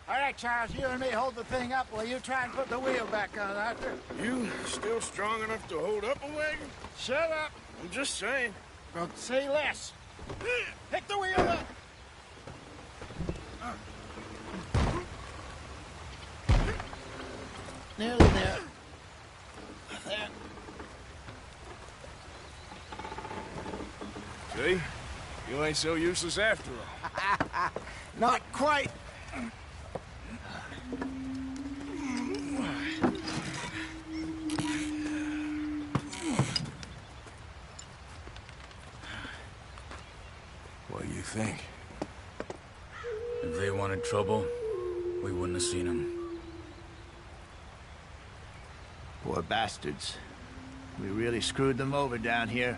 All right, Charles, you and me hold the thing up while you try and put the wheel back on, Arthur. You still strong enough to hold up a wagon? Shut up. I'm just saying. Don't say less. Pick the wheel up. Nearly there. There. See? You ain't so useless after all. Not quite. What do you think? If they wanted trouble, we wouldn't have seen them. Poor bastards. We really screwed them over down here.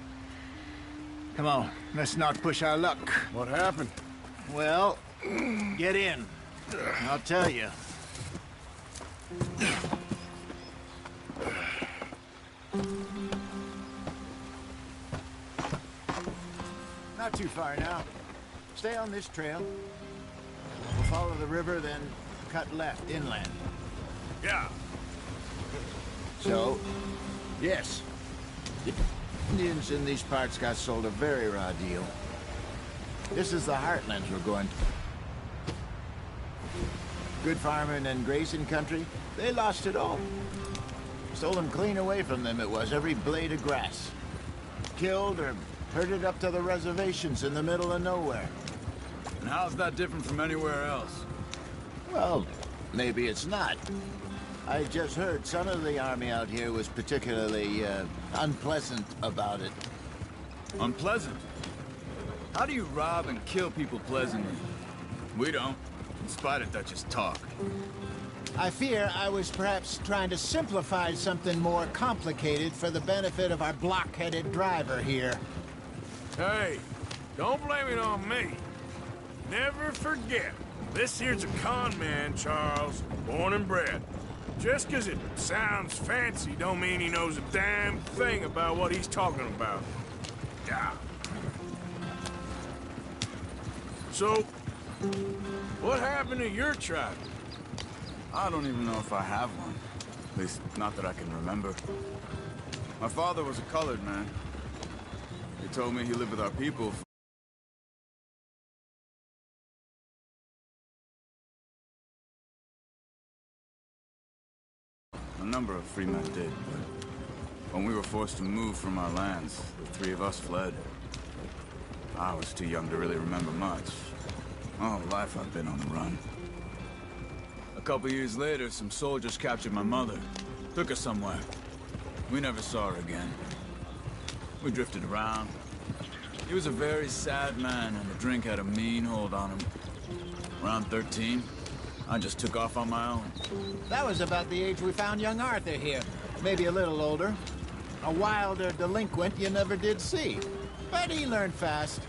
Come on, let's not push our luck. What happened? Well, get in. I'll tell you. Not too far now. Stay on this trail. We'll follow the river, then cut left inland. Yeah. So, yes. The Indians in these parts got sold a very raw deal. This is the heartlands we're going to. Good farming and grazing country, they lost it all. Stolen clean away from them it was, every blade of grass. Killed or herded up to the reservations in the middle of nowhere. And how's that different from anywhere else? Well, maybe it's not. I just heard some of the army out here was particularly, unpleasant about it. Unpleasant? How do you rob and kill people pleasantly? We don't, in spite of Dutch's talk. I fear I was perhaps trying to simplify something more complicated for the benefit of our block-headed driver here. Hey, don't blame it on me. Never forget, this here's a con man, Charles, born and bred. Just 'cause it sounds fancy don't mean he knows a damn thing about what he's talking about. Yeah. So, what happened to your tribe? I don't even know if I have one. At least, not that I can remember. My father was a colored man. He told me he lived with our people for a number of free men did, but when we were forced to move from our lands, the three of us fled. I was too young to really remember much. All life I've been on the run. A couple years later, some soldiers captured my mother. Took her somewhere. We never saw her again. We drifted around. He was a very sad man, and the drink had a mean hold on him. Around 13, I just took off on my own. That was about the age we found young Arthur here. Maybe a little older. A wilder delinquent you never did see. But he learned fast.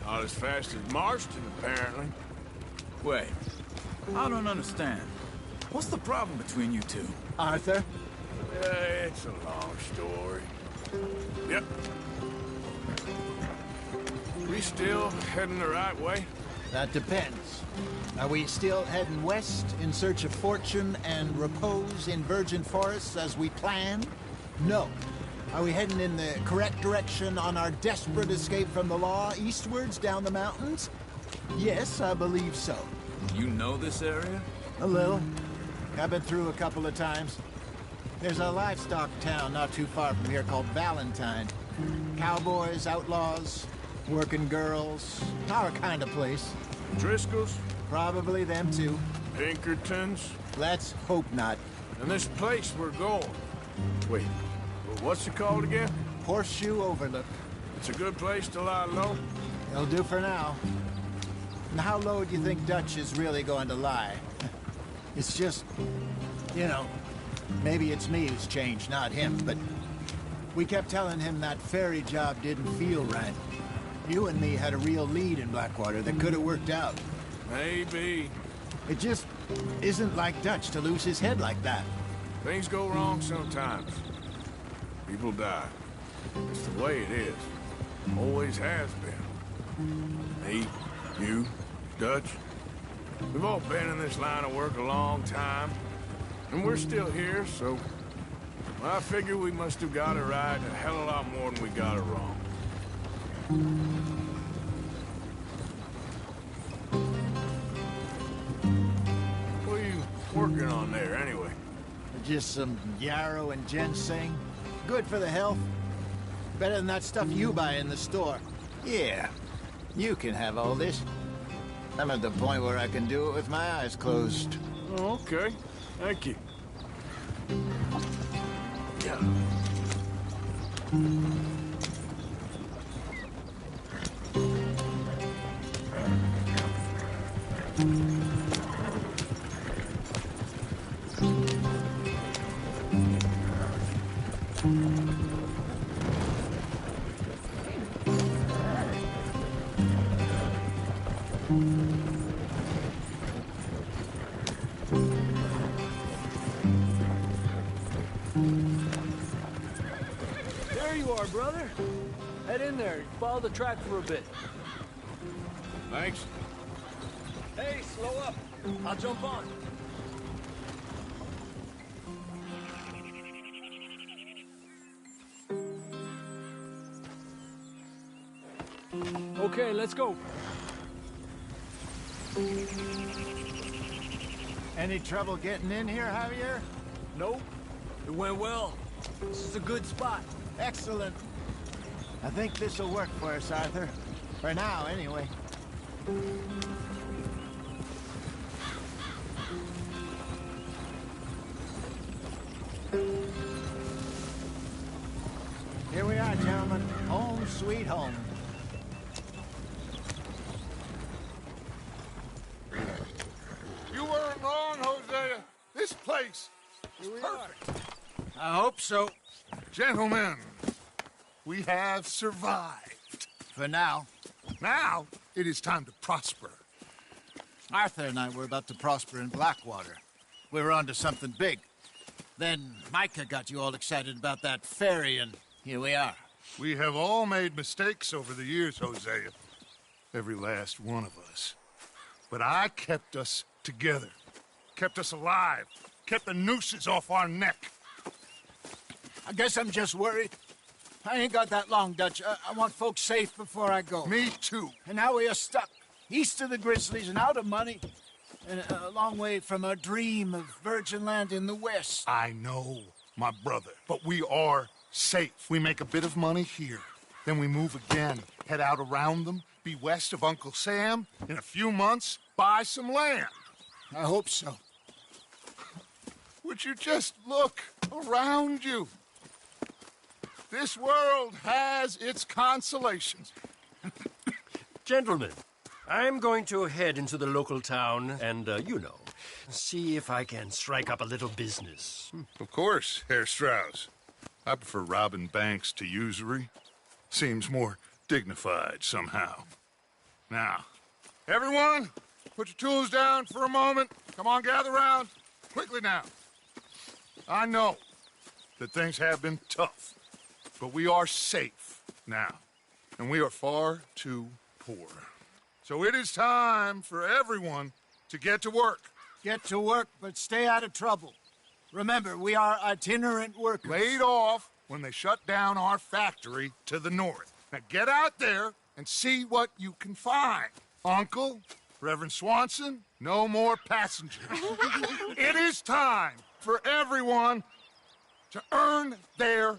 Not as fast as Marston, apparently. Wait, I don't understand. What's the problem between you two? Arthur? It's a long story. Yep. We still heading the right way? That depends. Are we still heading west in search of fortune and repose in virgin forests as we planned? No. Are we heading in the correct direction on our desperate escape from the law eastwards down the mountains? Yes, I believe so. You know this area? A little. I've been through a couple of times. There's a livestock town not too far from here called Valentine. Cowboys, outlaws, working girls, our kind of place. Driscoll's? Probably them too. Pinkertons? Let's hope not. And this place we're going. Wait, what's it called again? Horseshoe Overlook. It's a good place to lie low? It'll do for now. And how low do you think Dutch is really going to lie? It's just, you know, maybe it's me who's changed, not him, but we kept telling him that ferry job didn't feel right. You and me had a real lead in Blackwater that could have worked out. Maybe. It just isn't like Dutch to lose his head like that. Things go wrong sometimes. People die. It's the way it is. Always has been. Me, you, Dutch. We've all been in this line of work a long time, and we're still here, so I figure we must have got it right a hell of a lot more than we got it wrong. What are you working on there, anyway? Just some yarrow and ginseng. Good for the health. Better than that stuff you buy in the store. Yeah, you can have all this. I'm at the point where I can do it with my eyes closed. Oh, okay. Thank you. Yeah. There you are, brother. Head in there. Follow the track for a bit. Thanks. Hey, slow up. I'll jump on. Okay, let's go. Any trouble getting in here, Javier? Nope. It went well. This is a good spot. Excellent. I think this'll work for us, Arthur. For now, anyway. Here we are, gentlemen. Home sweet home. You weren't wrong, Hosea. This place is perfect. I hope so. Gentlemen, we have survived. For now. Now, it is time to prosper. Arthur and I were about to prosper in Blackwater. We were onto something big. Then Micah got you all excited about that ferry, and here we are. We have all made mistakes over the years, Hosea. Every last one of us. But I kept us together. Kept us alive. Kept the nooses off our neck. I guess I'm just worried. I ain't got that long, Dutch. I want folks safe before I go. Me too. And now we are stuck, east of the Grizzlies and out of money, and a long way from our dream of virgin land in the west. I know, my brother. But we are safe. We make a bit of money here. Then we move again. Head out around them. Be west of Uncle Sam. In a few months, buy some land. I hope so. Would you just look around you? This world has its consolations. Gentlemen, I'm going to head into the local town and, see if I can strike up a little business. Of course, Herr Strauss. I prefer robbing banks to usury. Seems more dignified somehow. Now, everyone, put your tools down for a moment. Come on, gather round. Quickly now. I know that things have been tough, but we are safe now, and we are far too poor. So it is time for everyone to get to work. Get to work, but stay out of trouble. Remember, we are itinerant workers. Laid off when they shut down our factory to the north. Now get out there and see what you can find. Uncle, Reverend Swanson, no more passengers. It is time for everyone to earn their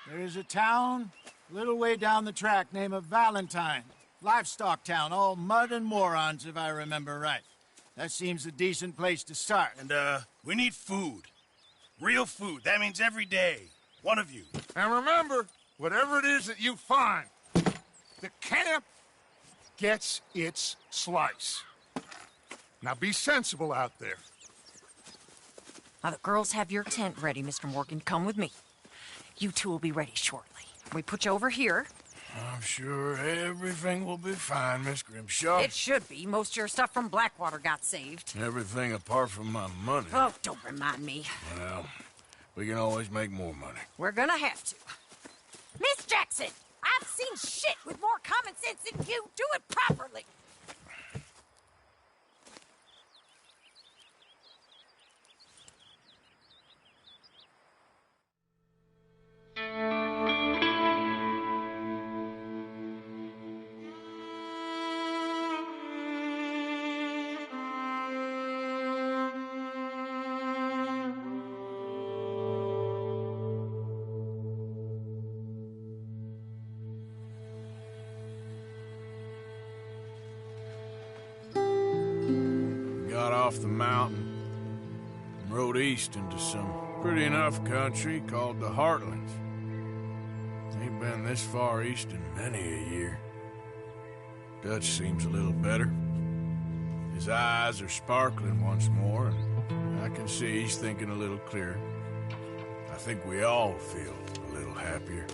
There is a town a little way down the track named Valentine. Livestock town, all mud and morons, if I remember right. That seems a decent place to start. And, we need food. Real food. That means every day. One of you. And remember, whatever it is that you find, the camp gets its slice. Now be sensible out there. Now, the girls have your tent ready, Mr. Morgan. Come with me. You two will be ready shortly. We put you over here. I'm sure everything will be fine, Miss Grimshaw. It should be. Most of your stuff from Blackwater got saved. Everything apart from my money. Oh, don't remind me. Well, we can always make more money. We're gonna have to. Miss Jackson, I've seen shit with more common sense than you. Do it properly. Got off the mountain and rode east into some pretty enough country called the Heartlands. Ain't been this far east in many a year. Dutch seems a little better. His eyes are sparkling once more, and I can see he's thinking a little clearer. I think we all feel a little happier,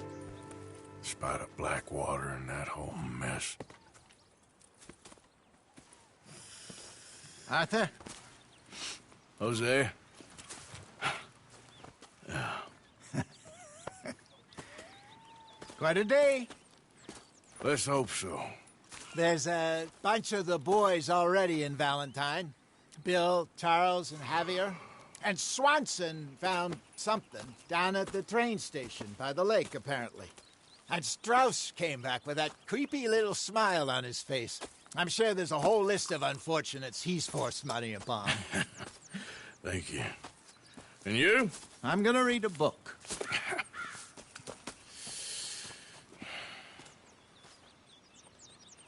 despite of Blackwater and that whole mess. Arthur? Jose? Quite a day. Let's hope so. There's a bunch of the boys already in Valentine. Bill, Charles, and Javier. And Swanson found something down at the train station by the lake, apparently. And Strauss came back with that creepy little smile on his face. I'm sure there's a whole list of unfortunates he's forced money upon. Thank you. And you? I'm gonna read a book.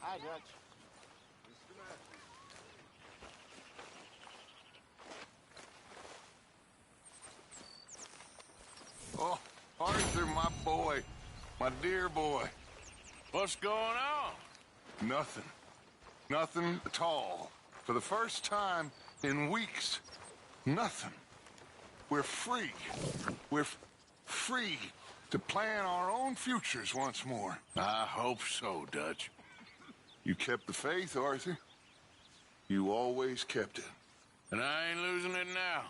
Hi, Dutch. Oh, Arthur, my boy. My dear boy. What's going on? Nothing. Nothing at all. For the first time in weeks, nothing. We're free. We're free to plan our own futures once more. I hope so, Dutch. You kept the faith, Arthur. You always kept it. And I ain't losing it now.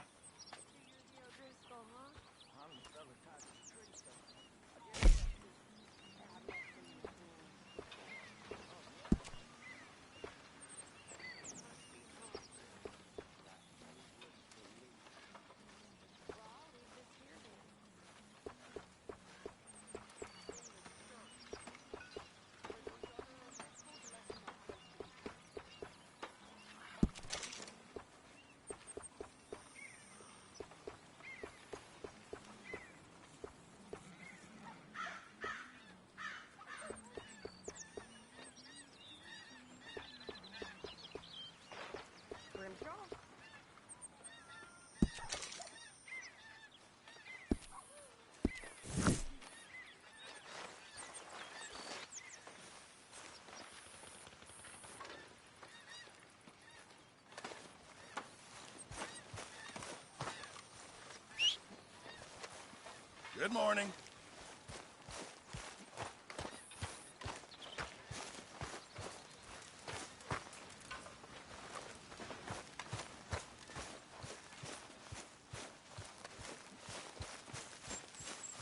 Good morning.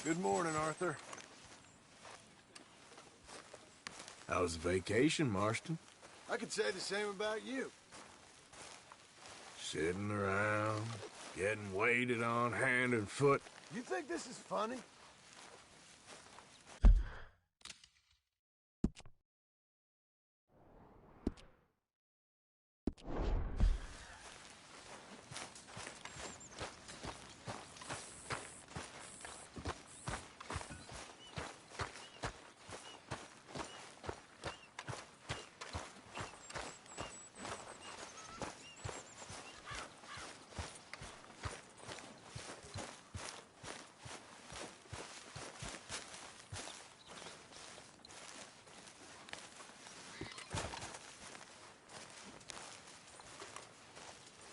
Good morning, Arthur. How was the vacation, Marston? I could say the same about you. Sitting around, getting waited on hand and foot. You think this is funny?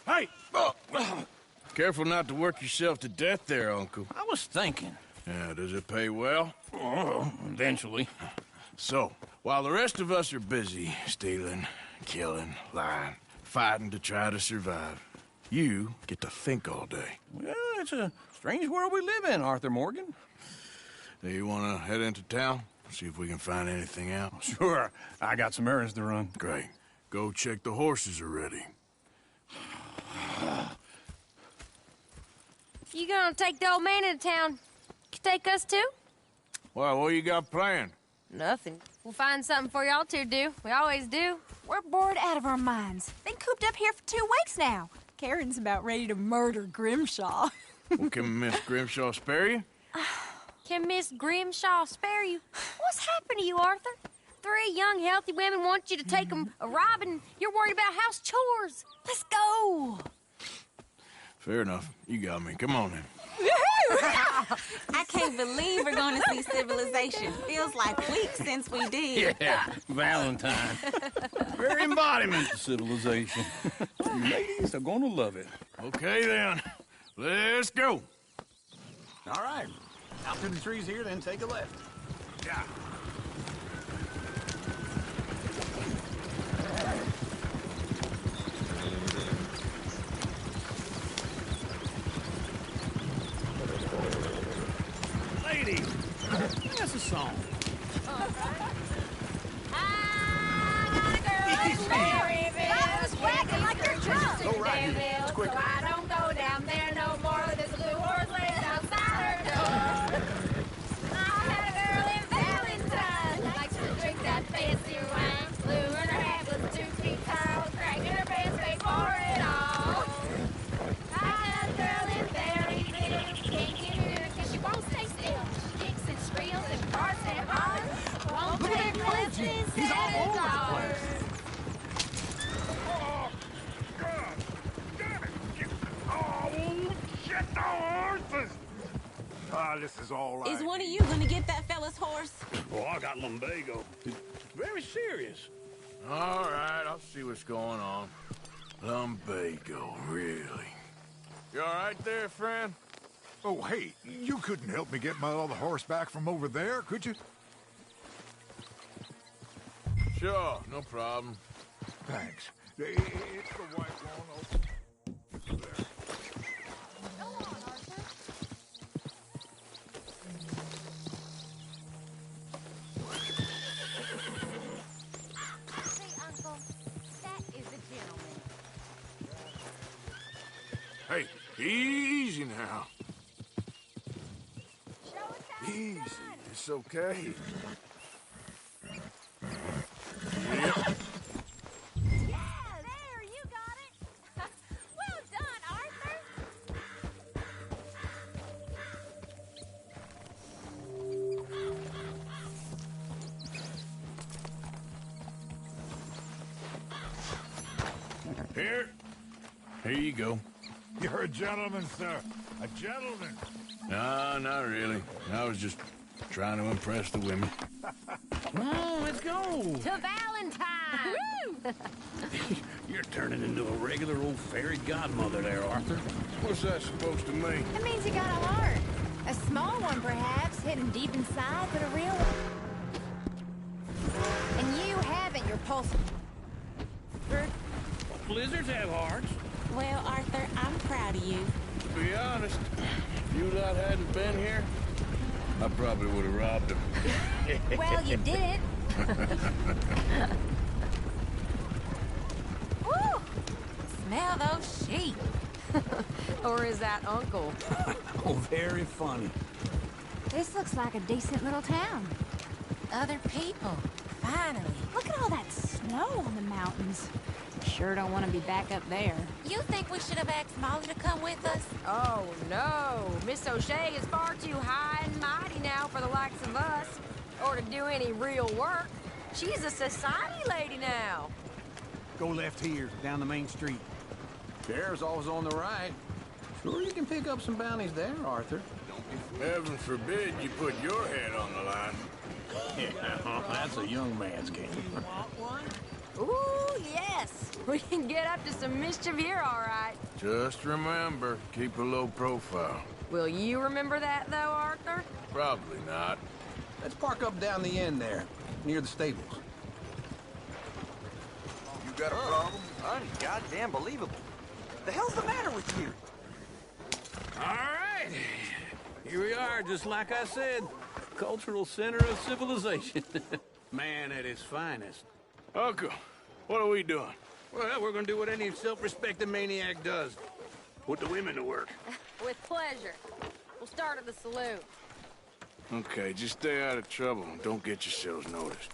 Hey! Careful not to work yourself to death there, Uncle. I was thinking. Yeah, does it pay well? Oh, eventually. So, while the rest of us are busy stealing, killing, lying, fighting to try to survive, you get to think all day. Well, it's a strange world we live in, Arthur Morgan. Do you want to head into town? See if we can find anything out? Sure. I got some errands to run. Great. Go check the horses are ready. You gonna take the old man into town? You take us too? Well, what you got planned? Nothing. We'll find something for y'all to do. We always do. We're bored out of our minds. Been cooped up here for 2 weeks now. Karen's about ready to murder Grimshaw. Well, can Miss Grimshaw spare you? Can Miss Grimshaw spare you? What's happened to you, Arthur? 3 young, healthy women want you to take them a robbing. You're worried about house chores. Let's go. Fair enough. You got me. Come on then. I can't believe we're going to see civilization. Feels like weeks since we did. Yeah, Valentine. Very embodiment of civilization. Ladies are gonna love it. Okay then. Let's go. All right. Out through the trees here, then take a left. Yeah. Ladies, sing us a song. Go right here. It's quick. So I don't go down there no more. There's a blue horse laying outside her door. I had a girl in Valentine. Likes to drink that fancy wine. Blue in her hat was 2 feet tall. Cracking her pants, paid for it all. I had a girl in Valentine. Can't get her 'cause she won't stay still. She kicks and squeals and barks and hollers. Won't take lessons instead of dollars. This is all right. Is one of you going to get that fella's horse? Oh, I got lumbago. It's very serious. All right, I'll see what's going on. Lumbago, really? You all right there, friend? Oh, hey, you couldn't help me get my other horse back from over there, could you? Sure, no problem. Thanks. It's the white one. Hey, easy now. Easy, it's okay. Yeah, there, you got it. Well done, Arthur. Here you go. You're a gentleman, sir. A gentleman. No, not really. I was just trying to impress the women. Come on, let's go. To Valentine. You're turning into a regular old fairy godmother there, Arthur. What's that supposed to mean? It means you got a heart. A small one, perhaps, hidden deep inside, but a real one. And you haven't, your pulse. Blizzards have hearts. Well, Arthur, I'm proud of you. To be honest, if you lot hadn't been here, I probably would have robbed him. Well, you did it. Woo! Smell those sheep. Or is that Uncle? Oh, very funny. This looks like a decent little town. Other people. Finally. Look at all that snow on the mountains. Sure don't want to be back up there. You think we should have asked Molly to come with us? Oh, no. Miss O'Shea is far too high and mighty now for the likes of us, or to do any real work. She's a society lady now. Go left here, down the main street. Sheriff's always on the right. Sure you can pick up some bounties there, Arthur. Heaven forbid you put your head on the line. Yeah, that's a young man's game. Ooh, yes. We can get up to some mischief here, all right. Just remember, keep a low profile. Will you remember that, though, Arthur? Probably not. Let's park up down the end there, near the stables. You got a problem? Goddamn believable. The hell's the matter with you? All right. Here we are, just like I said. Cultural center of civilization. Man at his finest. Uncle, what are we doing? Well, we're gonna do what any self-respecting maniac does. Put the women to work. With pleasure. We'll start at the saloon. Okay, just stay out of trouble and don't get yourselves noticed.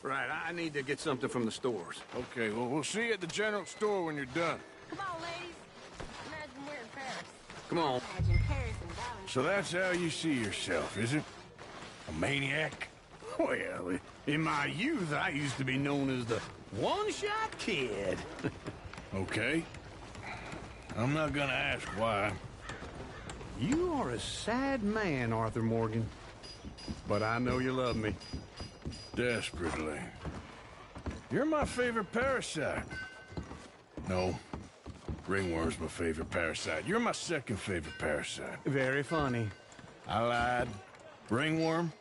Right, I need to get something from the stores. Okay, well, we'll see you at the general store when you're done. Come on, ladies. Imagine we're in Paris. Come on. Imagine Paris and Darling. So that's how you see yourself, is it? A maniac? Well, in my youth, I used to be known as the one-shot kid. Okay. I'm not gonna ask why. You are a sad man, Arthur Morgan. But I know you love me. Desperately. You're my favorite parasite. No. Ringworm's my favorite parasite. You're my second favorite parasite. Very funny. I lied. Ringworm,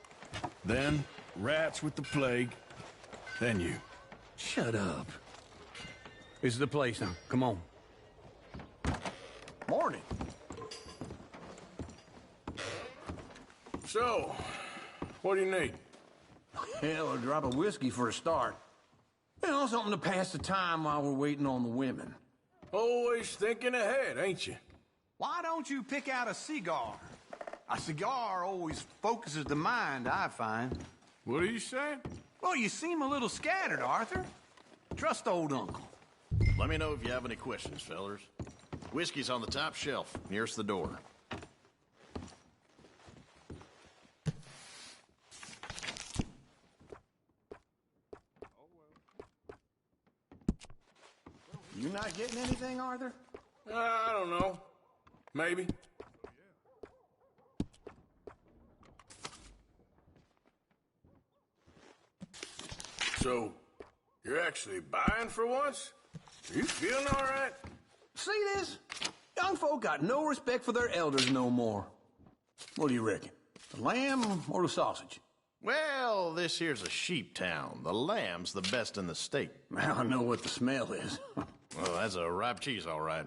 then rats with the plague, then you. Shut up. This is the place now. Come on. Morning. So, what do you need? Hell, a drop of whiskey for a start. You know, something to pass the time while we're waiting on the women. Always thinking ahead, ain't you? Why don't you pick out a cigar? A cigar always focuses the mind, I find. What are you saying? Well, you seem a little scattered, Arthur. Trust old uncle. Let me know if you have any questions, fellers. Whiskey's on the top shelf, nearest the door. You not getting anything, Arthur? I don't know. Maybe. So, you're actually buying for once? Are you feeling all right? See this? Young folk got no respect for their elders no more. What do you reckon? The lamb or the sausage? Well, this here's a sheep town. The lamb's the best in the state. I know what the smell is. Well, that's a ripe cheese, all right.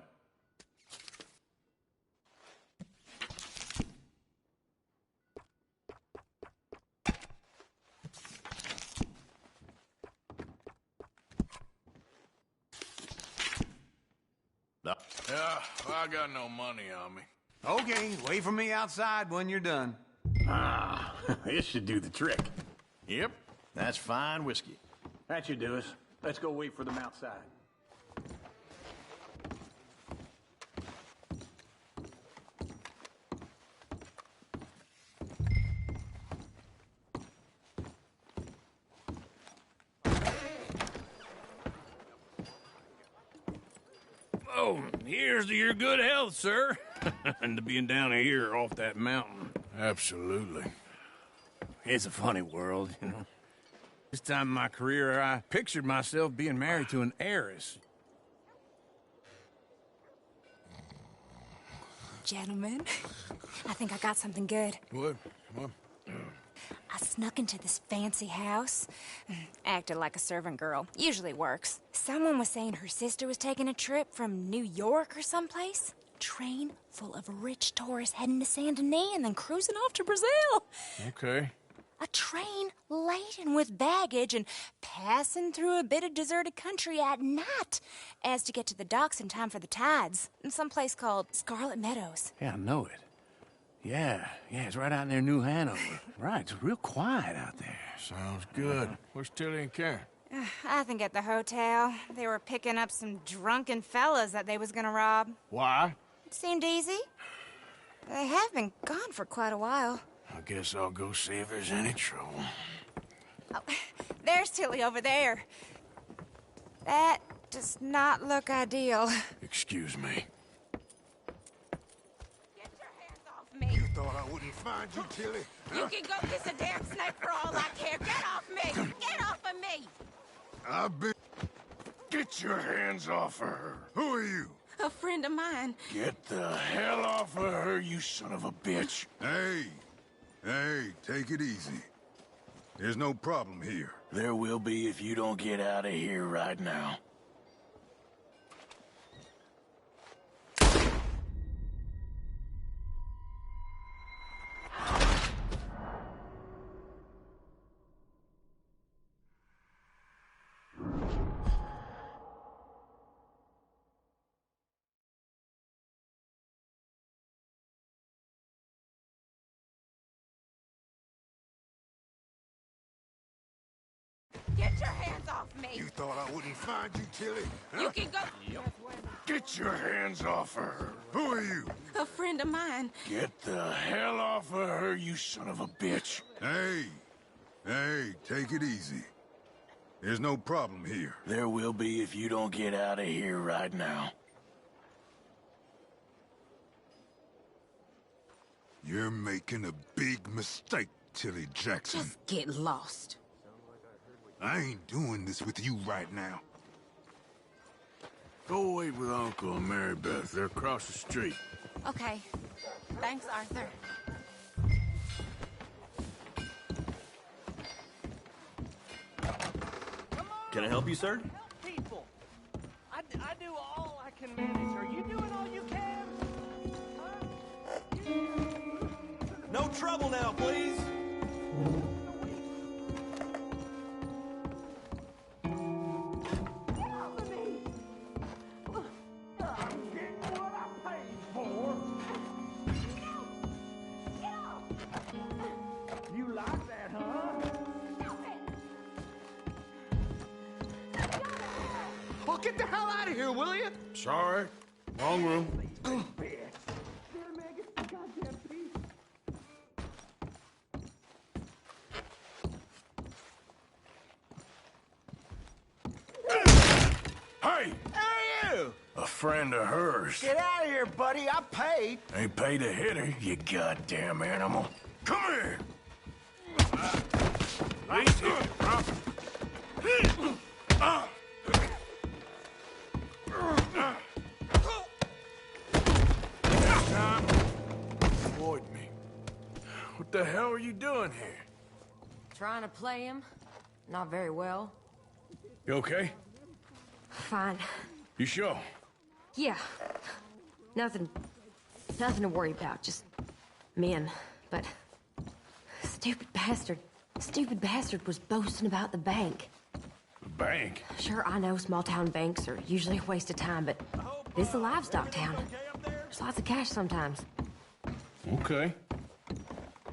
Yeah, I got no money on me. Okay, wait for me outside when you're done. Ah, this should do the trick. Yep, that's fine whiskey. That should do us. Let's go wait for them outside. Oh, here's to your good health, sir. And to being down here off that mountain. Absolutely. It's a funny world, you know. This time in my career, I pictured myself being married to an heiress. Gentlemen, I think I got something good. What? What? I snuck into this fancy house. Acted like a servant girl. Usually works. Someone was saying her sister was taking a trip from New York or someplace. Train full of rich tourists heading to Saint Denis and then cruising off to Brazil. Okay. A train laden with baggage and passing through a bit of deserted country at night as to get to the docks in time for the tides in some place called Scarlet Meadows. Yeah, I know it. Yeah, it's right out near New Hanover. Right, it's real quiet out there. Sounds good. Where's Tilly and Karen? I think at the hotel. They were picking up some drunken fellas that they was gonna rob. Why? It seemed easy. They have been gone for quite a while. I guess I'll go see if there's any trouble. Oh, there's Tilly over there. That does not look ideal. Excuse me. Get your hands off me. You thought I wouldn't find you, Tilly? You can go kiss a damn snake for all I care. Get off me! Get off of me! I've been... Get your hands off of her. Who are you? A friend of mine. Get the hell off of her, you son of a bitch. Hey, take it easy. There's no problem here. There will be if you don't get out of here right now. Get your hands off me! You thought I wouldn't find you, Tilly? Huh? You can go... Get your hands off of her. Who are you? A friend of mine. Get the hell off of her, you son of a bitch. Hey, take it easy. There's no problem here. There will be if you don't get out of here right now. You're making a big mistake, Tilly Jackson. Just get lost. I ain't doing this with you right now. Go wait with Uncle and Mary Beth. They're across the street. Okay. Thanks, Arthur. Can I help you, sir? People. I do all I can manage. Are you doing all you can? Huh? No trouble now, please. Get the hell out of here, will you? Sorry. Wrong room. Hey! Who are you? A friend of hers. Get out of here, buddy. I paid. Ain't paid to hit her, you goddamn animal. Come here! Nice hit, bro. Next time, avoid me. What the hell are you doing here? Trying to play him. Not very well. You okay? Fine. You sure? Yeah. Nothing to worry about. Just men. But stupid bastard was boasting about the bank. The bank? Sure, I know small town banks are usually a waste of time, but this is a livestock town. There's lots of cash sometimes. Okay.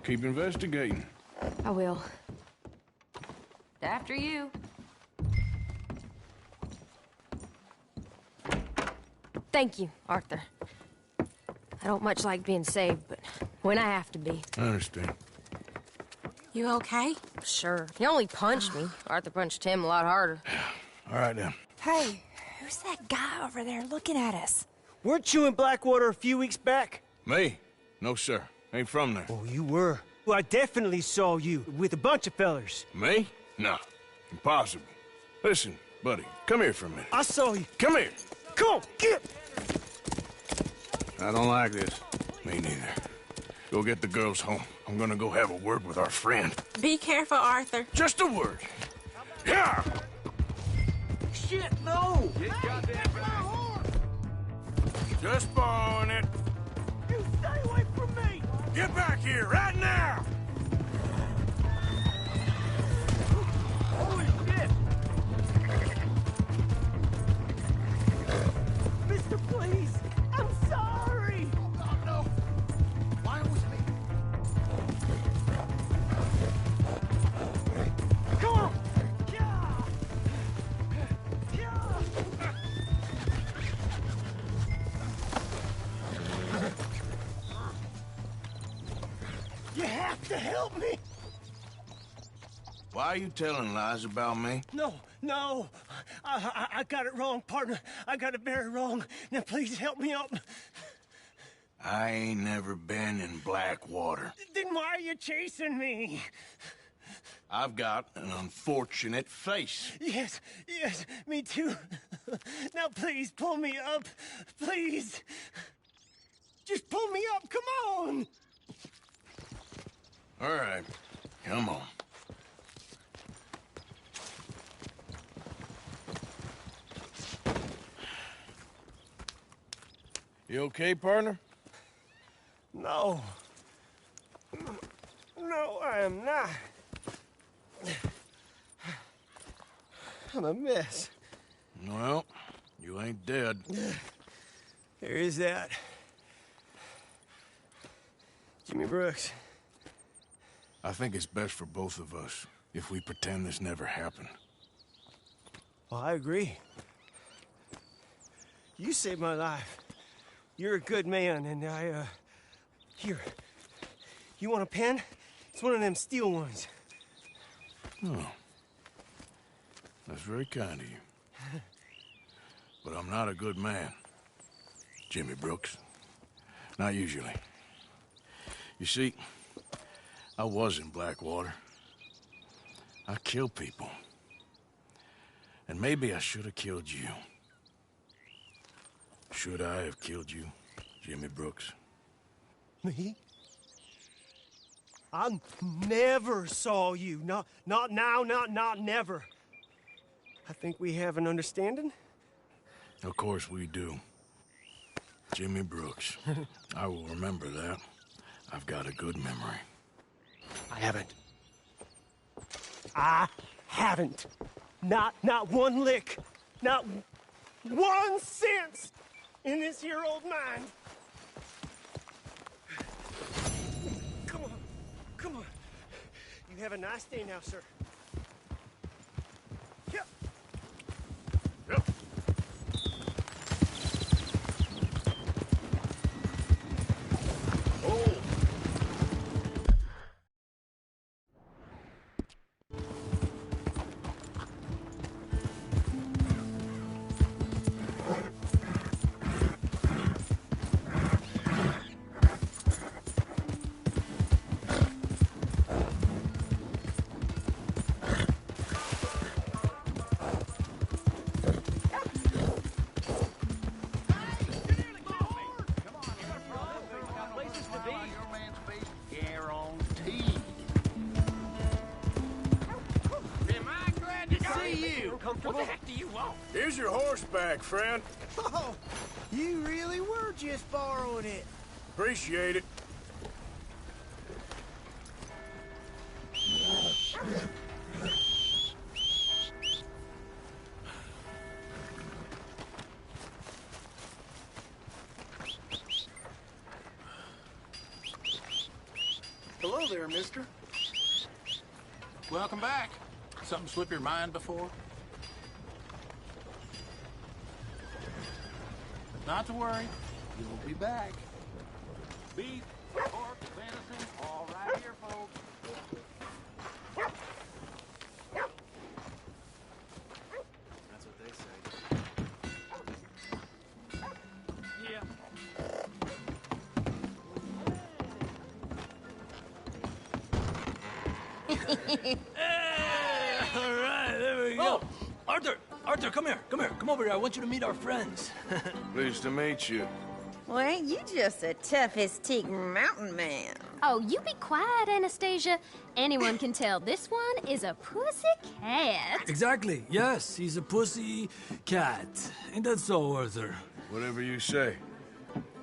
Keep investigating. I will. After you. Thank you, Arthur. I don't much like being saved, but when I have to be. I understand. You okay? Sure. He only punched me. Arthur punched him a lot harder. All right, then. Hey, who's that guy over there looking at us? Weren't you in Blackwater a few weeks back? Me? No, sir. Ain't from there. Oh, you were. Well, I definitely saw you with a bunch of fellers. Me? No. Impossible. Listen, buddy, come here for a minute. I saw you. Come here. Come on, get! I don't like this. Me neither. Go get the girls home. I'm gonna go have a word with our friend. Be careful, Arthur. Just a word. Yeah! Shit, no! Get goddamn back. Just borrowing it. You stay away from me! Get back here, right now! Holy shit! Mister, please! I'm sorry! Oh, God, no. Why was me? Come on! You have to help me! Why are you telling lies about me? No. I got it wrong, partner. I got it very wrong. Now, please help me up. I ain't never been in Blackwater. Then why are you chasing me? I've got an unfortunate face. Yes, me too. Now please, pull me up. Please. Just pull me up, come on! All right, come on. You okay, partner? No. No, I am not. I'm a mess. Well, you ain't dead. There is that. Jimmy Brooks. I think it's best for both of us if we pretend this never happened. Well, I agree. You saved my life. You're a good man, and here. You want a pen? It's one of them steel ones. Oh. That's very kind of you. But I'm not a good man, Jimmy Brooks. Not usually. You see, I was in Blackwater. I killed people. And maybe I should have killed you. Should I have killed you, Jimmy Brooks? Me? I never saw you. Not now, not never. I think we have an understanding. Of course we do. Jimmy Brooks. I will remember that. I've got a good memory. I haven't. Not one lick. Not 1 cent in this here old mine. Come on. You have a nice day now, sir. Yep. What the heck do you want? Here's your horseback, friend. Oh, you really were just borrowing it. Appreciate it. Hello there, mister. Welcome back. Something slip your mind before? Not to worry. You'll be back. Beef, pork, venison, all right here, folks. That's what they say. Yeah. Hey, all right, there we go. Arthur, come here. Come over here. I want you to meet our friends. Pleased to meet you. Well, ain't you just a tough as teak mountain man? Oh, you be quiet, Anastasia. Anyone can tell this one is a pussy cat. Exactly. Yes, he's a pussy cat. Ain't that so, Arthur? Whatever you say.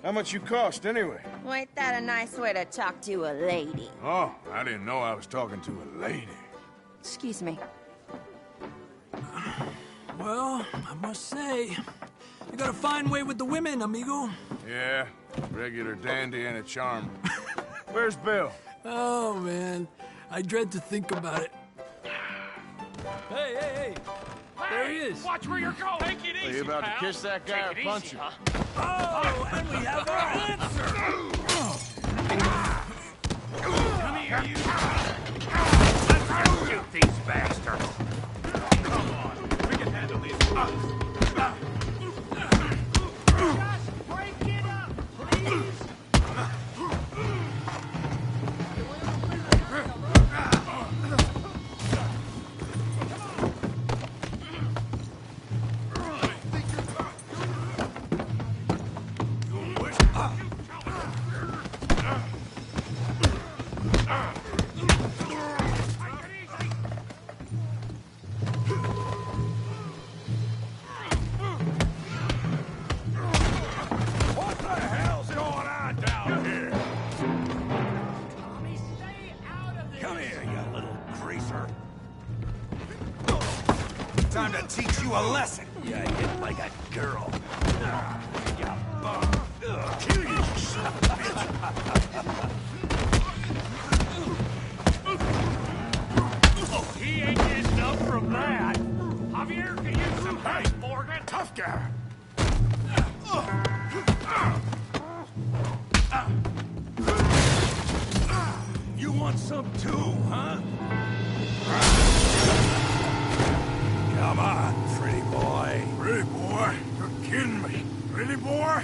How much you cost, anyway? Well, ain't that a nice way to talk to a lady? Oh, I didn't know I was talking to a lady. Excuse me. Well, I must say, you got a fine way with the women, amigo. Yeah, regular dandy and a charm. Where's Bill? Oh, man. I dread to think about it. Hey! There he is. Watch where you're going. Take it easy, Are you about pal. to kiss that guy or punch him? Oh, and we have our answer. Come here, you. Let's shoot these bastards. Come on. We can handle these. Just break it up, please. you a lesson. Yeah, hit like a girl. You bum. Kill you, son of a bitch. Oh, he ain't getting up from that. Javier can use some help, Morgan. Tough guy. You want some too, huh? Come on, pretty boy. Pretty boy? You're kidding me. Pretty boy?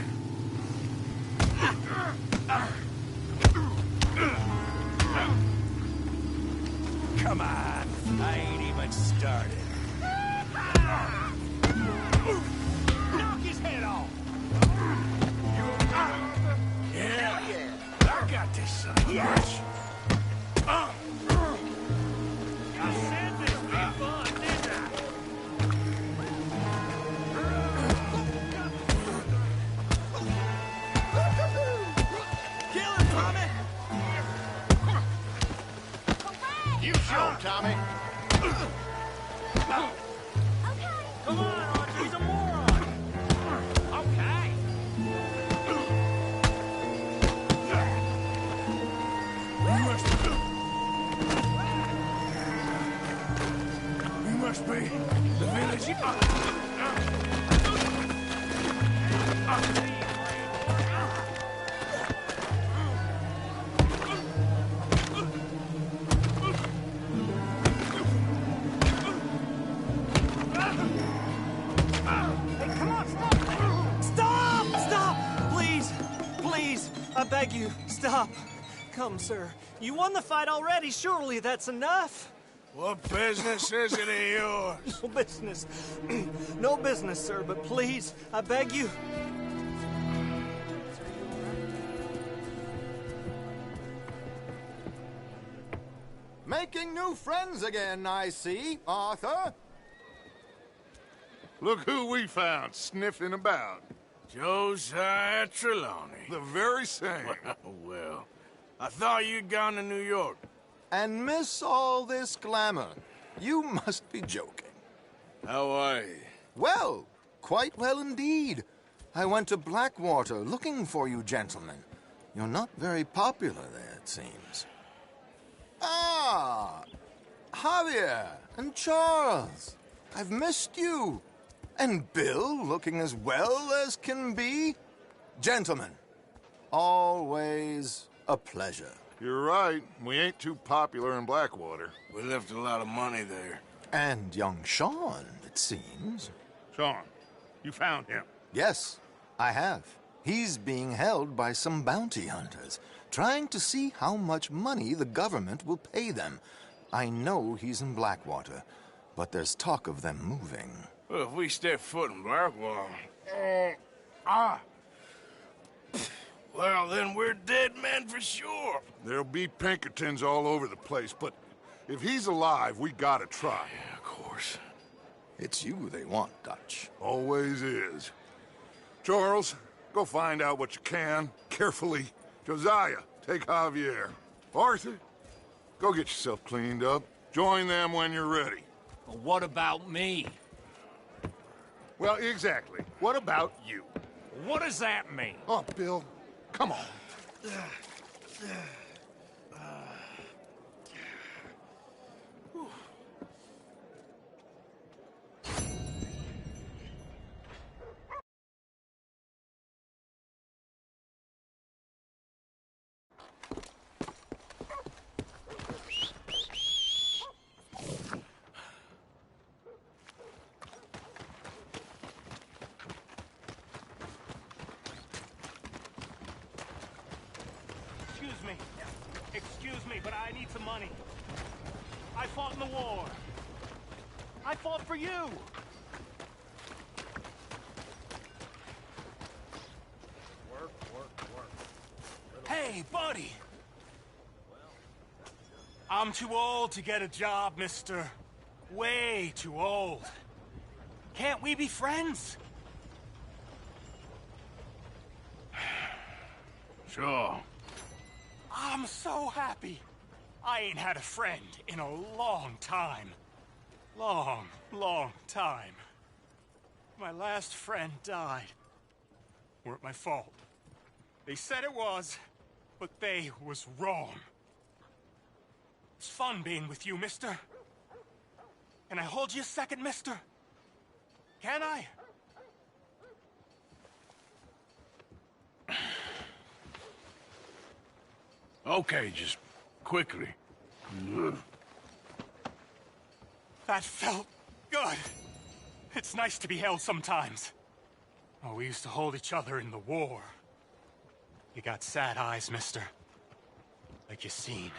Come on. I ain't even started. Knock his head off. Yeah. I got this son of a bitch. I said this would be fun, didn't I? Kill him, Tommy! You show him, Tommy. Come on, Arthur, he's a moron! Okay. You must be the village. I beg you, stop. Come, sir. You won the fight already. Surely that's enough. What business is it of yours? No business. No business, sir, but please, I beg you. Making new friends again, I see, Arthur. Look who we found sniffing about. Josiah Trelawney. The very same. Well, I thought you'd gone to New York. And miss all this glamour. You must be joking. How are you? Well, quite well indeed. I went to Blackwater looking for you gentlemen. You're not very popular there, it seems. Ah, Javier and Charles. I've missed you. And Bill looking as well as can be. Gentlemen, always a pleasure. You're right. We ain't too popular in Blackwater. We left a lot of money there. And young Sean, it seems. Sean, you found him? Yes, I have. He's being held by some bounty hunters, trying to see how much money the government will pay them. I know he's in Blackwater, but there's talk of them moving. Well, if we step foot in Blackwater... Well, then we're dead men for sure. There'll be Pinkertons all over the place, but if he's alive, we gotta try. Yeah, of course. It's you they want, Dutch. Always is. Charles, go find out what you can, carefully. Josiah, take Javier. Arthur, go get yourself cleaned up. Join them when you're ready. But what about me? Well, exactly. What about you? What does that mean? Oh, Bill, come on. Excuse me, but I need some money. I fought in the war. I fought for you. Work. Hey, buddy! I'm too old to get a job, mister. Way too old. Can't we be friends? Sure. I'm so happy. I ain't had a friend in a long time. Long time. My last friend died. Weren't my fault. They said it was, but they was wrong. It's fun being with you, mister. Can I hold you a second, mister? Can I? Okay, just quickly. That felt good. It's nice to be held sometimes. Oh, we used to hold each other in the war. You got sad eyes, mister. Like you seen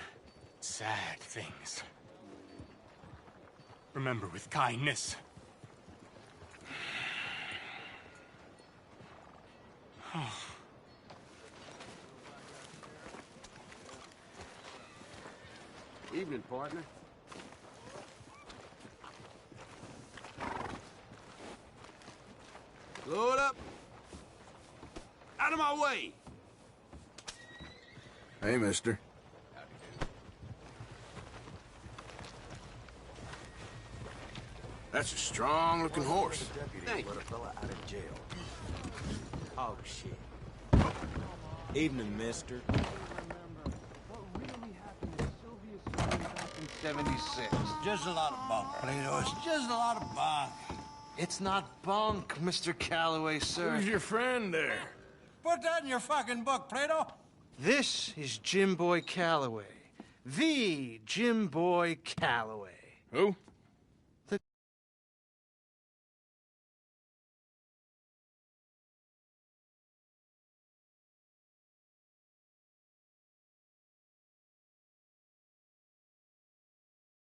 sad things. Remember, with kindness. Oh. Evening, partner. Load up. Out of my way. Hey, mister. That's a strong-looking horse. Thank you. Out of jail. Oh, shit. Evening, mister. 76. Just a lot of bunk, Plato. It's just a lot of bunk. It's not bunk, Mr. Calloway, sir. Who's your friend there? Put that in your fucking book, Plato. This is Jim Boy Calloway. The Jim Boy Calloway. Who?